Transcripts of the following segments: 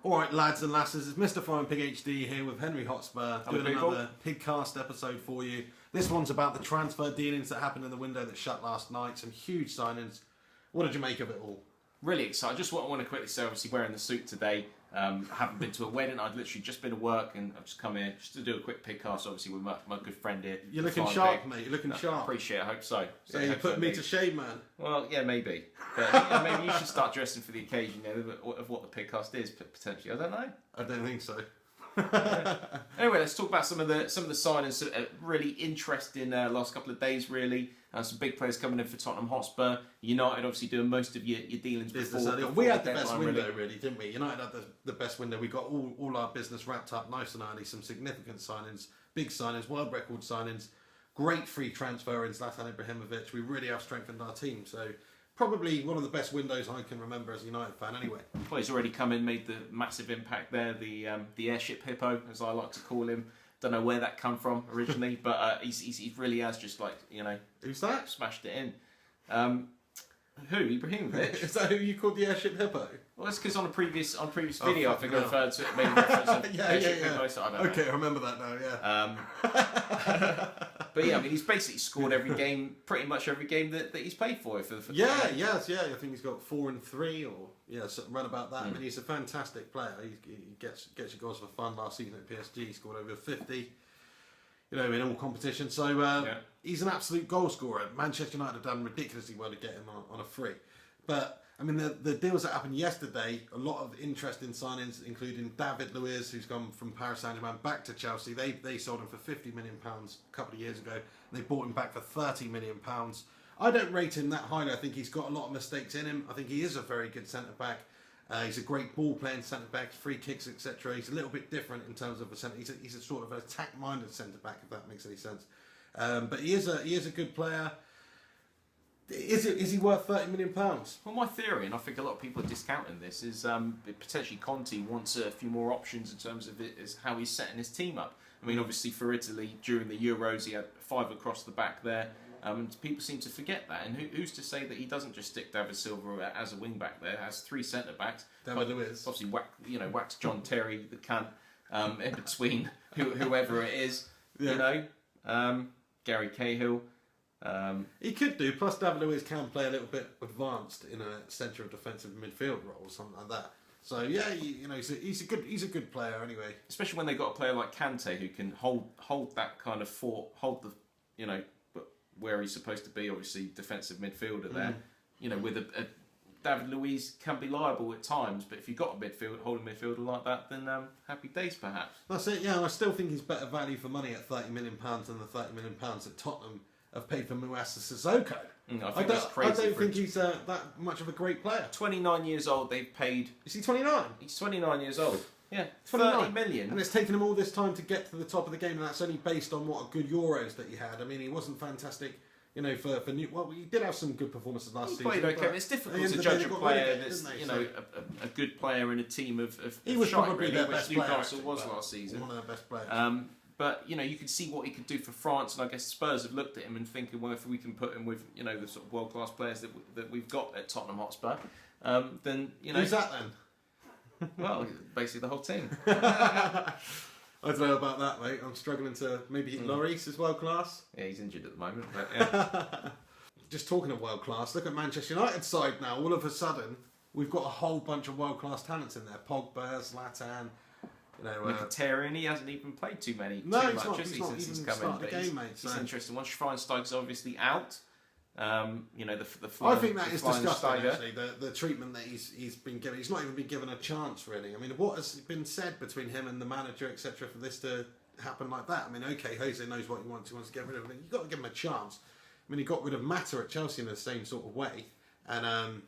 Alright lads and lasses, it's Mr. Flying Pig HD here with Henry Hotspur doing another Pigcast episode for you. This one's about the transfer dealings that happened in the window that shut last night, some huge signings. What did you make of it all? Really excited. Just what I want to quickly say, obviously wearing the suit today. I haven't been to a wedding, I'd literally just been to work and I've just come here just to do a quick Pigcast, obviously with my good friend here. You're looking sharp, mate, you're looking sharp. Appreciate it, I hope so. Yeah, you put me to shame, man. Well, yeah, maybe. But maybe you should start dressing for the occasion, of what the Pigcast is, potentially. I don't know. I don't think so. Anyway, let's talk about some of the signings. Really interesting last couple of days, really. Some big players coming in for Tottenham Hotspur. United obviously doing most of your dealings before we had the best window, really, didn't we? United had the best window. We got all our business wrapped up nice and early. Some significant signings, big signings, world record signings, great free transfer in Zlatan Ibrahimovic. We really have strengthened our team. So probably one of the best windows I can remember as a United fan anyway. Well, he's already come in, made the massive impact there, the airship hippo, as I like to call him. Don't know where that come from originally, but he really has just Who's that? Smashed it in. Who? Ibrahimovic? Is that who you called the airship hippo? Well, it's because on a previous video I think I referred to it, made a reference to airship hippo, so I don't know. Okay, I remember that now, yeah. But yeah, I mean, he's basically scored every game, pretty much every game that he's played for Yeah. I think he's got 4 and 3, or run about that. I mean, he's a fantastic player. He gets your goals for fun. Last season at PSG, he scored over 50. In all competitions. So he's an absolute goal scorer. Manchester United have done ridiculously well to get him on a free. But I mean, the deals that happened yesterday, a lot of interesting signings, including David Luiz, who's gone from Paris Saint-Germain back to Chelsea. They sold him for £50 million a couple of years ago, and they bought him back for £30 million. I don't rate him that highly. I think he's got a lot of mistakes in him. I think he is a very good centre back. He's a great ball playing centre back, free kicks, etc. He's a little bit different in terms of a centre. He's a sort of an attack minded centre back, if that makes any sense. But he is a good player. Is he worth £30 million? Well, my theory, and I think a lot of people are discounting this, is potentially Conte wants a few more options in terms of how he's setting his team up. I mean, obviously for Italy during the Euros, he had 5 across the back there. And people seem to forget that. And who's to say that he doesn't just stick David Silva as a wing back there? Has 3 centre backs. David Luiz. Obviously, wax John Terry, the cunt, in between whoever it is. Yeah. Gary Cahill. He could do. Plus, David Luiz can play a little bit advanced in a centre of defensive midfield role or something like that. So yeah, he's a good player anyway. Especially when they got a player like Kante who can hold that kind of hold the where he's supposed to be, obviously defensive midfielder there. With a David Luiz can be liable at times, but if you've got a holding midfielder like that, then happy days perhaps. That's it. Yeah, and I still think he's better value for money at £30 million than the £30 million that Tottenham have paid for Moussa Sissoko. I don't think he's that much of a great player. 29 years old, they've paid. Is he 29? He's 29 years old. Yeah, 29 £30 million. And it's taken him all this time to get to the top of the game, and that's only based on what a good Euros that he had. I mean, he wasn't fantastic, for new. Well, he did have some good performances last season. He played okay. It's difficult to judge a player that's a good player in a team of he was probably their best player. Newcastle was last season. One of their best players. But you could see what he could do for France, and I guess Spurs have looked at him and thinking, well, if we can put him with the sort of world class players that we've got at Tottenham Hotspur, then who's that then? Well, basically the whole team. I don't know about that, mate. I'm struggling to maybe Lloris is world class. Yeah, he's injured at the moment. But yeah. Just talking of world class, look at Manchester United's side now. All of a sudden, we've got a whole bunch of world class talents in there. Pogba, Zlatan. Mkhitaryan, he hasn't even played too much he's not even started the game, mate. He's interesting. Once Schweinsteiger's obviously out. I think that is disgusting. Actually, the treatment that he's been given. He's not even been given a chance, really. I mean, what has been said between him and the manager, etc., for this to happen like that? I mean, okay, Jose knows what he wants. He wants to get rid of him. You've got to give him a chance. I mean, he got rid of Mata at Chelsea in the same sort of way, and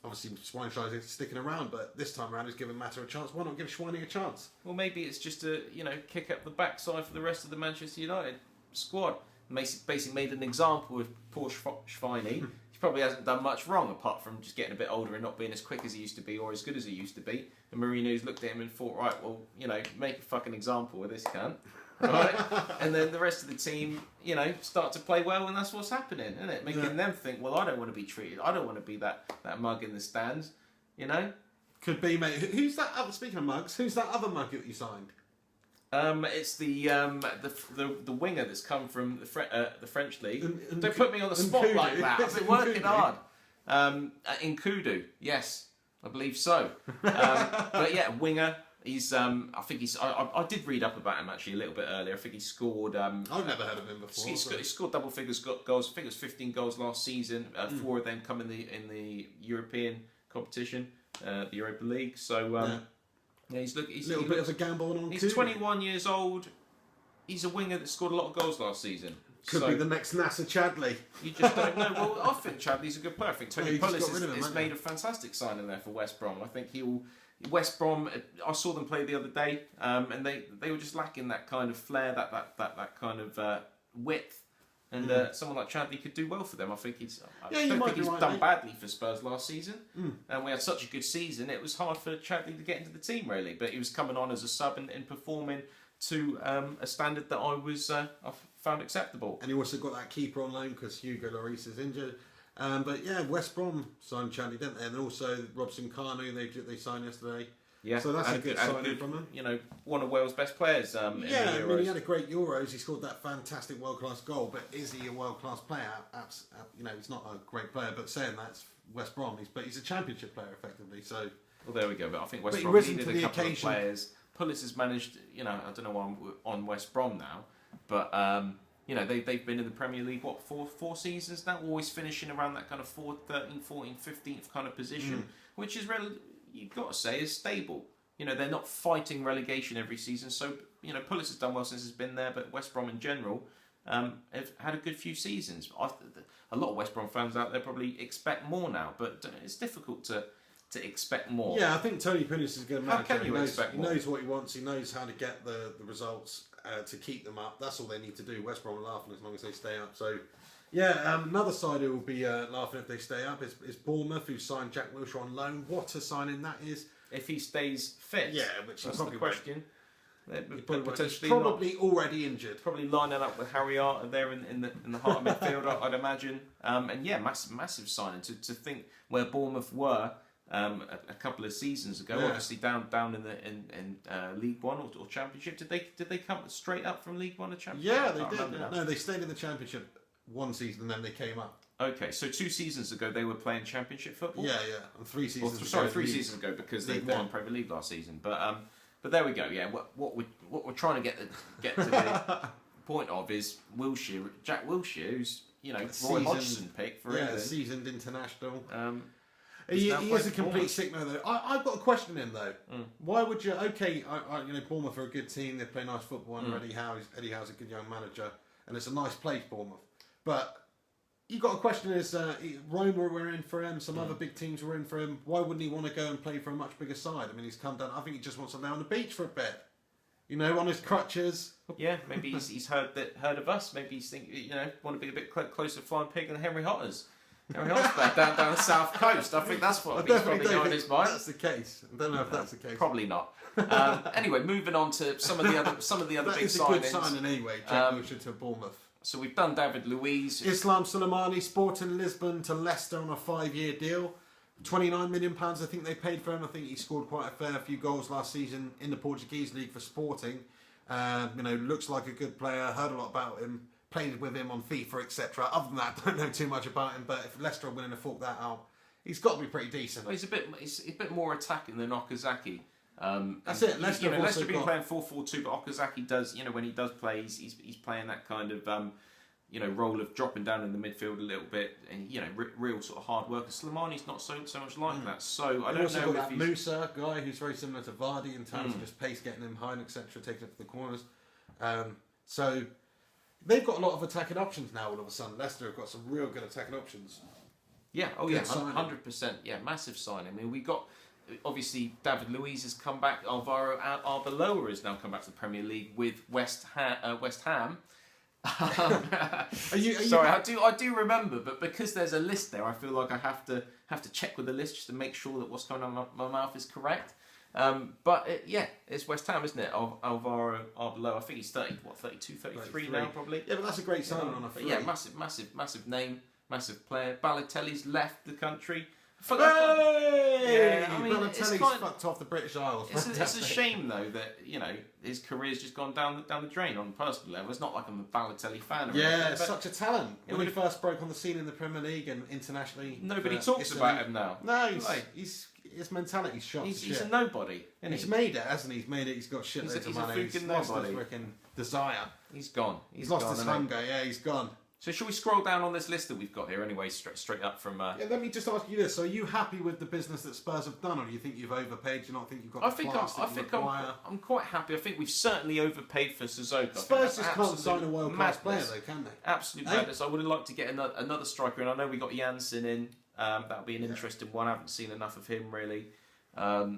obviously Schweinsteiger's sticking around. But this time around, he's giving Mata a chance. Why not give Schweini a chance? Well, maybe it's just a kick up the backside for the rest of the Manchester United squad. Basically made an example of poor Schweini. He probably hasn't done much wrong apart from just getting a bit older and not being as quick as he used to be or as good as he used to be. And Mourinho's looked at him and thought, right, well, make a fucking example of this cunt. Right? And then the rest of the team, start to play well, and that's what's happening, isn't it? Making them think, well, I don't want to be treated. I don't want to be that mug in the stands, Could be, mate. Who's that other, speaking of mugs, who's that other mug that you signed? It's the winger that's come from the French league. Don't put me on the spot like that. I've been working hard. Nkudu, yes, I believe so. But yeah, winger. He's I think he's. I did read up about him actually a little bit earlier. I think he scored. I've never heard of him before. He scored double figures goals. I think it was 15 goals last season. 4 of them come in the European competition, the Europa League. So he's a little bit of a gamble on. He's 21 years old. He's a winger that scored a lot of goals last season. Could be the next NASA Chadley. You just don't know. Well, I think Chadley's a good player. I think Tony Pulis has made a fantastic signing there for West Brom. I think he'll. West Brom, I saw them play the other day, and they were just lacking that kind of flair, that kind of width, and someone like Chadley could do well for them. I think he's done badly for Spurs last season, and we had such a good season. It was hard for Chadley to get into the team really, but he was coming on as a sub and performing to a standard that I found acceptable. And he also got that keeper on loan because Hugo Lloris is injured. But yeah, West Brom signed Chadley, didn't they? And also Robson Kanu, they signed yesterday. Yeah, so that's a good signing from them. You know, one of Wales' best players. In the Euros. I mean, he had a great Euros. He scored that fantastic world-class goal. But is he a world-class player? You know, he's not a great player. But saying that's West Brom, but he's a Championship player effectively. So well, there we go. But I think West Brom needed a couple of players. Pulis has managed. You know, I don't know why I'm on West Brom now, but. You know, they've been in the Premier League, what, four seasons now? Always finishing around that kind of 13th, 14th, 15th kind of position, which is, you've got to say, is stable. You know, they're not fighting relegation every season. So, you know, Pulis has done well since he's been there, but West Brom in general have had a good few seasons. A lot of West Brom fans out there probably expect more now, but it's difficult to expect more. Yeah, I think Tony Pulis is a good manager. How can you expect more? He knows what he wants. He knows how to get the results. To keep them up, that's all they need to do. West Brom are laughing as long as they stay up. So, yeah, another side who will be laughing if they stay up is Bournemouth, who signed Jack Wilshere on loan. What a signing that is! If he stays fit, yeah, which that's probably the question. Probably already injured. Probably lining up with Harry Arter there in the heart of midfield, I'd imagine. And yeah, massive signing to think where Bournemouth were. A couple of seasons ago, obviously down in League One or Championship. Did they come straight up from League One to Championship? Yeah, they did. No, they stayed in the Championship one season and then they came up. Okay, so 2 seasons ago they were playing Championship football. Yeah, and 3 seasons. Sorry, 3 seasons ago because they won Premier League last season. But there we go. Yeah, what we're trying to get to the point of is Jack Wilshere, who's Roy Hodgson pick for England, seasoned international. He is a complete sickener though. I've got a question in though. Why would you? Okay, Bournemouth are a good team. They play nice football, and Eddie Howe's a good young manager, and it's a nice place, Bournemouth. But you got a question: is Roma were in for him? Some other big teams were in for him. Why wouldn't he want to go and play for a much bigger side? I mean, he's come down. I think he just wants to lay on the beach for a bit. On his crutches. Yeah, maybe he's heard of us. Maybe he's want to be a bit closer to Flying Pig than Henry Hotspur. Hotspur down the south coast. I think that's what he's probably got in his mind. That's the case. I don't know if that's the case. Probably not. Anyway, moving on to some of the other big signings. That is a good signing anyway. Jack Wilshere to Bournemouth. So we've done David Luiz. Islam Soleimani, Sporting Lisbon to Leicester on a 5-year deal. £29 million I think they paid for him. I think he scored quite a fair few goals last season in the Portuguese league for Sporting. Looks like a good player. Heard a lot about him. Played with him on FIFA, etc. Other than that, I don't know too much about him. But if Leicester are willing to fork that out, he's got to be pretty decent. Well, he's a bit more attacking than Okazaki. That's it. Leicester have been playing 4-4-2, but Okazaki does. When he does play, he's playing that kind of role of dropping down in the midfield a little bit, and real sort of hard worker. Slimani's not so much like that. So I don't know if he's Musa guy who's very similar to Vardy in terms of just pace, getting him high, etc., taking it to the corners. So. They've got a lot of attacking options now all of a sudden. Leicester have got some real good attacking options. Yeah, 100%. Yeah, massive signing. I mean, we got, obviously, David Luiz has come back. Alvaro Arbeloa has now come back to the Premier League with West Ham. Sorry, I do remember, but because there's a list there, I feel like I have to check with the list just to make sure that what's coming out of my mouth is correct. It's West Ham, isn't it? Alvaro Arbeloa. I think he's 32, 33 now, probably. Yeah, but that's a great signing on a free. Yeah, massive name, massive player. Balotelli's left the country. I Hey! Yeah, I mean, Balotelli's fucked off the British Isles. It's a shame though that his career's just gone down the drain on a personal level. It's not like I'm a Balotelli fan. Or anything, such a talent. When he first broke on the scene in the Premier League and internationally, nobody talks about him now. No, his mentality's shot. He's a nobody. He's made it, hasn't he? He's made it. He's got shit loads of money. He's lost his freaking desire. He's gone. He's lost his hunger. Yeah, he's gone. So shall we scroll down on this list that we've got here anyway, straight up from... Yeah, let me just ask you this. So are you happy with the business that Spurs have done, or do you think you've overpaid? Do you not think you've got I'm quite happy. I think we've certainly overpaid for Sissoko. Spurs just can't sign a world-class player, though, can they? Absolute madness. I would have liked to get another striker, and I know we got Janssen in. That'll be an interesting one. I haven't seen enough of him, really. I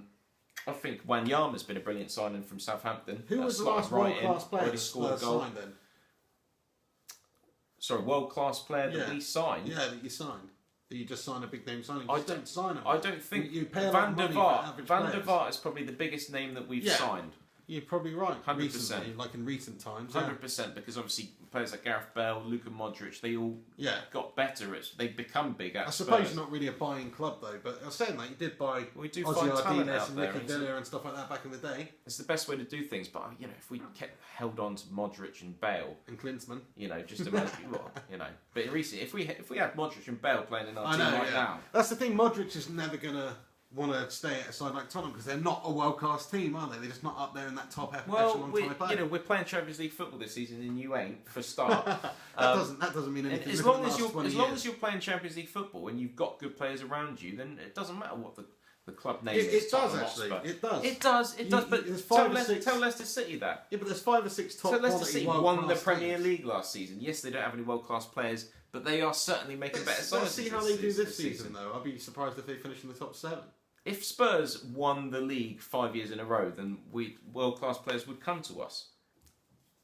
think Wanyama's been a brilliant signing from Southampton. Who was the last world-class player that Spurs signed, then? Sorry, world-class player that we signed? Yeah, that you signed. That you just signed a big name signing. You don't sign him. I don't think... You pay a Van lot of der money for Vaart. Van der Vaart is probably the biggest name that we've signed. You're probably right. 100%. Recently, like in recent times. 100%, because obviously players like Gareth Bale, Luka Modric, they all got better. They've become big at Spurs. I suppose you're not really a buying club, though, but I was saying that you did buy Ozzy Ardiles and Ricky Villa and stuff like that back in the day. It's the best way to do things, but if we kept held on to Modric and Bale... And Klinsmann. Just imagine, But in recent, if we had Modric and Bale playing in our team now... That's the thing, Modric is never going to want to stay at a side like Tottenham because they're not a world-class team, are they? They're just not up there in that top echelon. Well, we're playing Champions League football this season and you ain't, for a start. that doesn't mean anything. As long as you're playing Champions League football and you've got good players around you, then it doesn't matter what the club name is. It does, actually. It does. It does, but tell Leicester City that. Yeah, but there's 5 or 6 top quality Leicester City won the Premier League last season. Yes, they don't have any world-class players, but they are certainly making better sides. Let's see how they do this season, though. I'll be surprised if they finish in the top 7. If Spurs won the league 5 years in a row, then world-class players would come to us.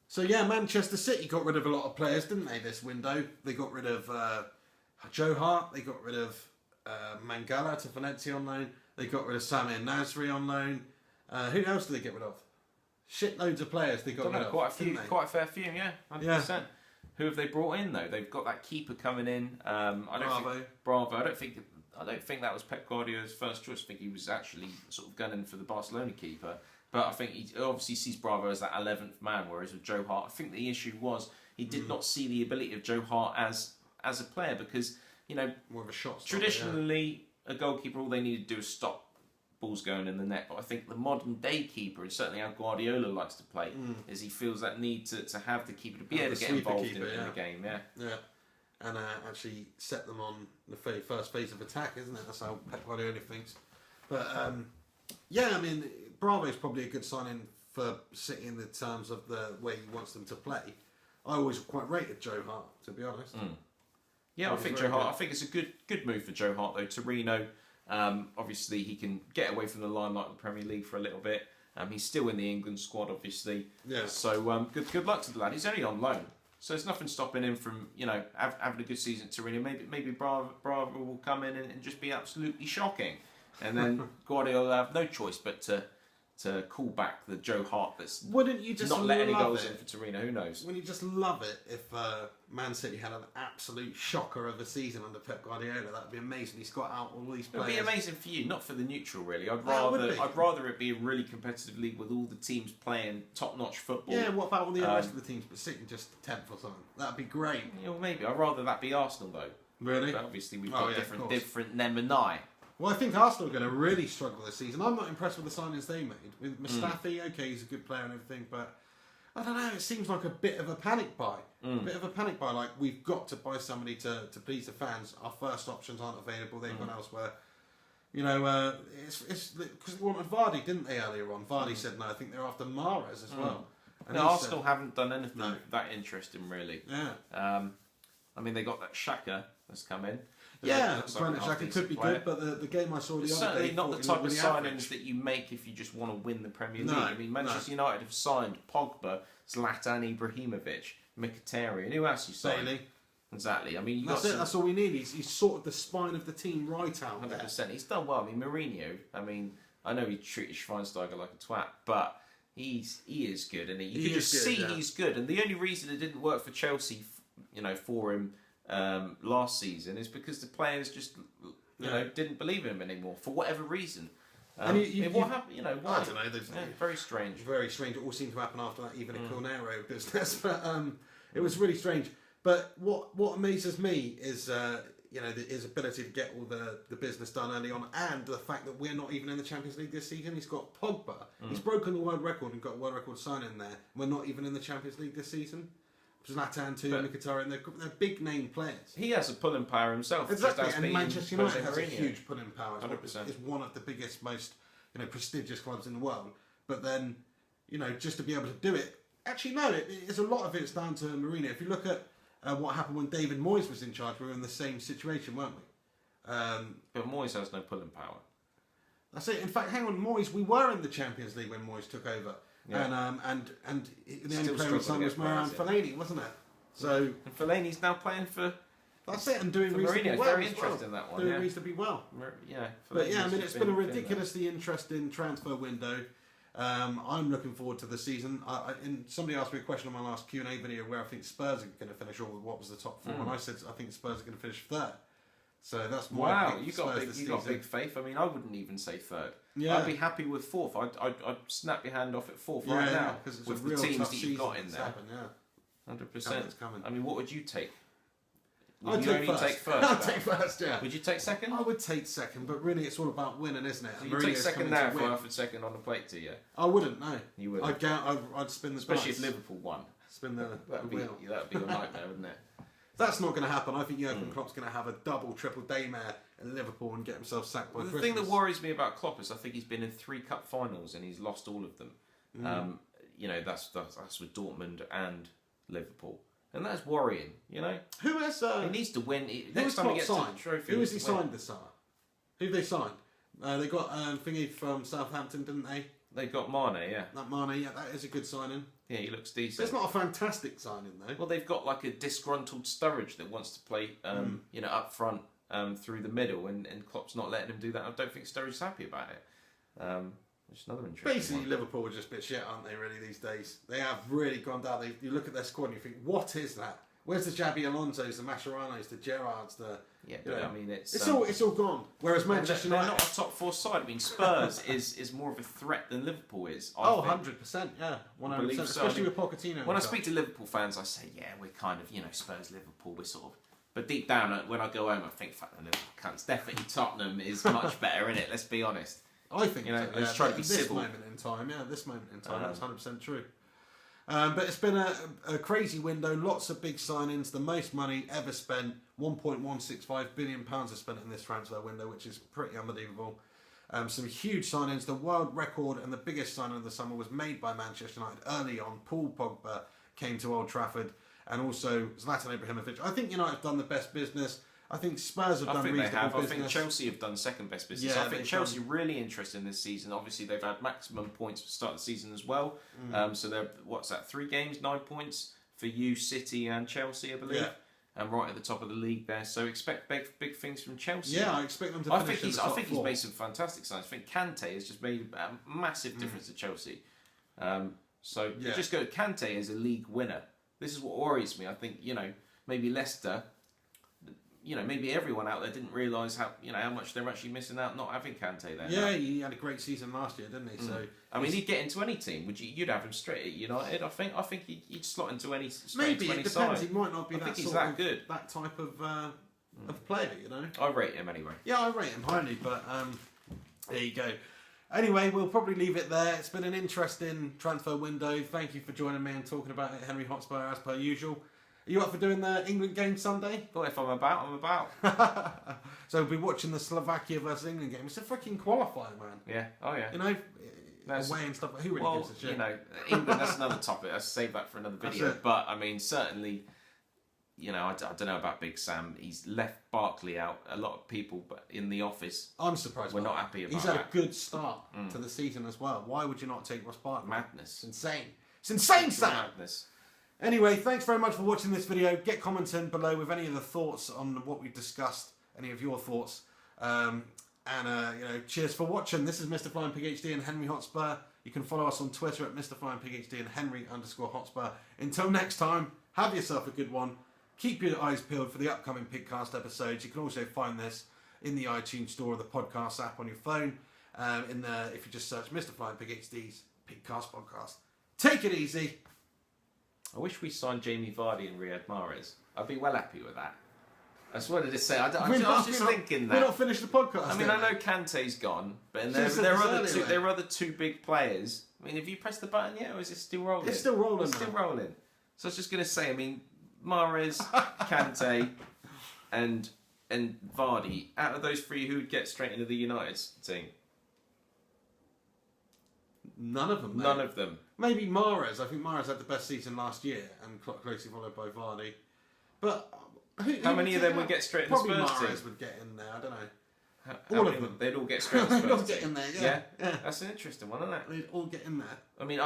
So yeah, Manchester City got rid of a lot of players, didn't they, this window? They got rid of Joe Hart, they got rid of Mangala to Valencia on loan, they got rid of Samir Nasri on loan. Who else did they get rid of? Shitloads of players they got rid of. Quite a fair few, yeah, 100%. Who have they brought in, though? They've got that keeper coming in. Bravo. I don't think that was Pep Guardiola's first choice. I think he was actually sort of gunning for the Barcelona keeper. But I think he obviously sees Bravo as that 11th man, whereas with Joe Hart, I think the issue was he did not see the ability of Joe Hart as a player because, more of a shot stopper, traditionally a goalkeeper, all they need to do is stop balls going in the net. But I think the modern day keeper, and certainly how Guardiola likes to play, is he feels that need to have the keeper to be able to get involved in the game. Yeah. And actually set them on the very first phase of attack, isn't it? That's how Pep Guardiola thinks. But Bravo's probably a good signing for City in the terms of the way he wants them to play. I always quite rated Joe Hart, to be honest. Yeah, I think Joe Hart. I think it's a good move for Joe Hart though. Torino, obviously he can get away from the limelight of the Premier League for a little bit. He's still in the England squad, obviously. Yeah. So good luck to the lad. He's only on loan. So there's nothing stopping him from, having a good season at Torino. Maybe Bravo will come in and just be absolutely shocking. And then Guardiola will have no choice but to call back the Joe Hart that's not letting any goals in for Torino. Who knows? Wouldn't you just love it if Man City had an absolute shocker of a season under Pep Guardiola? That'd be amazing. He's got out all these players. It'd be amazing for you, not for the neutral, really. I'd rather it be a really competitive league with all the teams playing top-notch football. Yeah, what about all the rest of the teams, but City just 10th or something? That'd be great. Yeah, well, maybe. I'd rather that be Arsenal, though. Really? But obviously, we've got different them and I. Well, I think Arsenal are going to really struggle this season. I'm not impressed with the signings they made. With Mustafi, okay, he's a good player and everything, but I don't know, it seems like a bit of a panic buy. A bit of a panic buy, like we've got to buy somebody to please the fans. Our first options aren't available, they've gone elsewhere. It's because they wanted Vardy, didn't they, earlier on? Vardy said no, I think they're after Mahrez as well. And Arsenal haven't done anything that interesting, really. Yeah. They got that Xhaka that's come in. Granit Xhaka could be good, but the game I saw the other day... Certainly not the type of signings that you make if you just want to win the Premier League. Manchester United have signed Pogba, Zlatan Ibrahimovic, Mkhitaryan. Who else you signed? Bailey. Exactly. That's all we need. He's sort of the spine of the team right out 100%. there. He's done well. Mourinho, I know he treated Schweinsteiger like a twat, but he is good. And you can just see he's good. And the only reason it didn't work for Chelsea, for him... last season is because the players just didn't believe in him anymore for whatever reason. And what happened? Why? I don't know. Very strange. Very strange. It all seemed to happen after that, even in Cornero business. But it was really strange. But what amazes me is his ability to get all the business done early on, and the fact that we're not even in the Champions League this season. He's got Pogba. He's broken the world record and got a world record sign in there. We're not even in the Champions League this season. Zlatan too, Mkhitaryan, they're big name players. He has a pulling power himself. Exactly, and Manchester United has a Mourinho. huge pulling power. 100%. It's one of the biggest, most prestigious clubs in the world. But then, just to be able to do it, actually no, it's a lot of it's down to Mourinho. If you look at what happened when David Moyes was in charge, we were in the same situation, weren't we? But Moyes has no pulling power. That's it. In fact, hang on, Moyes, we were in the Champions League when Moyes took over. Yeah. And the only player we signed was Marouane Fellaini, wasn't it? So and Fellaini's now playing for. That's it, and doing reasonably Mourinho. well. Very interesting that one. Doing reasonably well. Yeah, but yeah, I mean, it's been a ridiculously interesting transfer window. I'm looking forward to the season. And somebody asked me a question on my last Q&A video where I think Spurs are going to finish, or what was the top four, and I said I think Spurs are going to finish third. So that's my pick. You got big faith. I mean, I wouldn't even say third. Yeah. I'd be happy with fourth. I'd snap your hand off at fourth right now because with the teams that you've got in there. 100%. I mean, what would you take? I'd take first. I'd take first, yeah. Would you take second? I would take second, but really it's all about winning, isn't it? So you take second now if I offered second on the plate to you? I wouldn't, no. You wouldn't? I'd spin the Especially if Liverpool won. Spin the wheel. That'd be a nightmare, wouldn't it? That's not going to happen. I think Jurgen Klopp's going to have a double, triple daymare in Liverpool and get himself sacked by Christmas. The thing that worries me about Klopp is I think he's been in 3 cup finals and he's lost all of them. That's with Dortmund and Liverpool. And that's worrying, Who has... he needs to win. Next time he gets signed? To the trophy... Who has he signed this summer? Who have they signed? They got Thingy from Southampton, didn't they? They got Mane, yeah. That Mane, yeah, that is a good signing. Yeah, he looks decent. But it's not a fantastic signing, though. Well, they've got like a disgruntled Sturridge that wants to play, up front through the middle, and Klopp's not letting him do that. I don't think Sturridge's happy about it. Which is another interesting Basically, one. Liverpool are just a bit shit, aren't they, really, these days? They have really gone down. You look at their squad and you think, what is that? Where's the Xabi Alonso's, the Mascherano's, the Gerrards, the... Yeah, but I mean, it's all gone. Whereas Manchester United... They're not a top 4 side. I mean, Spurs is more of a threat than Liverpool is. I think. 100%, yeah. 100%, especially with Pochettino. When I speak to Liverpool fans, I say, yeah, we're kind of, Spurs, Liverpool, we're sort of... But deep down, when I go home, I think, fuck the Liverpool cunts. Definitely Tottenham is much better, innit? Let's be honest. I think so, let's try to be civil. This moment in time, that's 100% true. But it's been a crazy window, lots of big signings, the most money ever spent, £1.165 billion are spent in this transfer window, which is pretty unbelievable. Some huge signings, the world record and the biggest signing of the summer was made by Manchester United early on. Paul Pogba came to Old Trafford, and also Zlatan Ibrahimovic. I think United have done the best business. I think Spurs have done reasonable business. I think Chelsea have done second best business. I think Chelsea really interesting this season. Obviously, they've had maximum points to start the season as well. So they're 3 games, 9 points for you, City and Chelsea, I believe. Yeah. And right at the top of the league there. So expect big things from Chelsea. Yeah, I expect them to finish in the top 4. I think he's made some fantastic signs. I think Kante has just made a massive difference to Chelsea. You just go, Kante is a league winner. This is what worries me. I think, maybe Leicester... maybe everyone out there didn't realise how much they're actually missing out not having Kante there. Yeah, he had a great season last year, didn't he? So I mean, he'd get into any team. You'd have him straight at United. I think he'd slot into any. Maybe into any it depends. side. He might not be that type of player. I rate him anyway. Yeah, I rate him highly, but there you go. Anyway, we'll probably leave it there. It's been an interesting transfer window. Thank you for joining me and talking about it, Henry Hotspur, as per usual. Are you up for doing the England game Sunday? Well, if I'm about, I'm about. So we'll be watching the Slovakia versus England game. It's a freaking qualifier, man. Yeah. Oh, yeah. Away and stuff. Who really gives a shit? England, that's another topic. I'll save that for another video. But, I mean, certainly, I don't know about Big Sam. He's left Barkley out. A lot of people in the office... I'm surprised. We're not happy about that. He's had a good start to the season as well. Why would you not take Ross Barkley? Madness. It's insane. It's insane, Sam! Madness. Anyway, thanks very much for watching this video. Get commenting below with any of the thoughts on what we've discussed, any of your thoughts. Cheers for watching. This is Mr. Flying Pig HD and Henry Hotspur. You can follow us on Twitter at Mr. Flying Pig HD and Henry_Hotspur. Until next time, have yourself a good one. Keep your eyes peeled for the upcoming Pigcast episodes. You can also find this in the iTunes store or the podcast app on your phone. If you just search Mr. Flying Pig HD's Pigcast podcast. Take it easy. I wish we signed Jamie Vardy and Riyad Mahrez. I'd be well happy with that. I just wanted to say, I was just thinking that. We're not finished the podcast. I mean, I know Kante's gone, but there are other two big players. I mean, have you pressed the button yet, or is it still rolling? It's still rolling. It's still rolling. So I was just going to say, I mean, Mahrez, Kante, and Vardy. Out of those three, who would get straight into the United team? None of them. None of them. Maybe Mahrez. I think Mahrez had the best season last year, and closely followed by Vardy. But how many of them would get straight in the Spurs team? Probably Mahrez would get in there. I don't know. All of them. They'd all get straight in the Spurs They'd all get in there. Yeah. That's an interesting one, isn't it? They'd all get in there. I mean,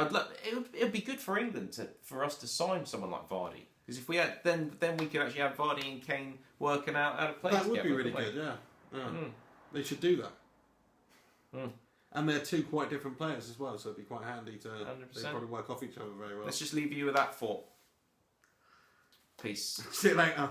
it'd be good for England for us to sign someone like Vardy, because if we had then we could actually have Vardy and Kane working out how to play. That would be really good. Yeah. They should do that. And they're two quite different players as well, so it'd be quite handy to. 100%. They probably work off each other very well. Let's just leave you with that thought. Peace. See you later.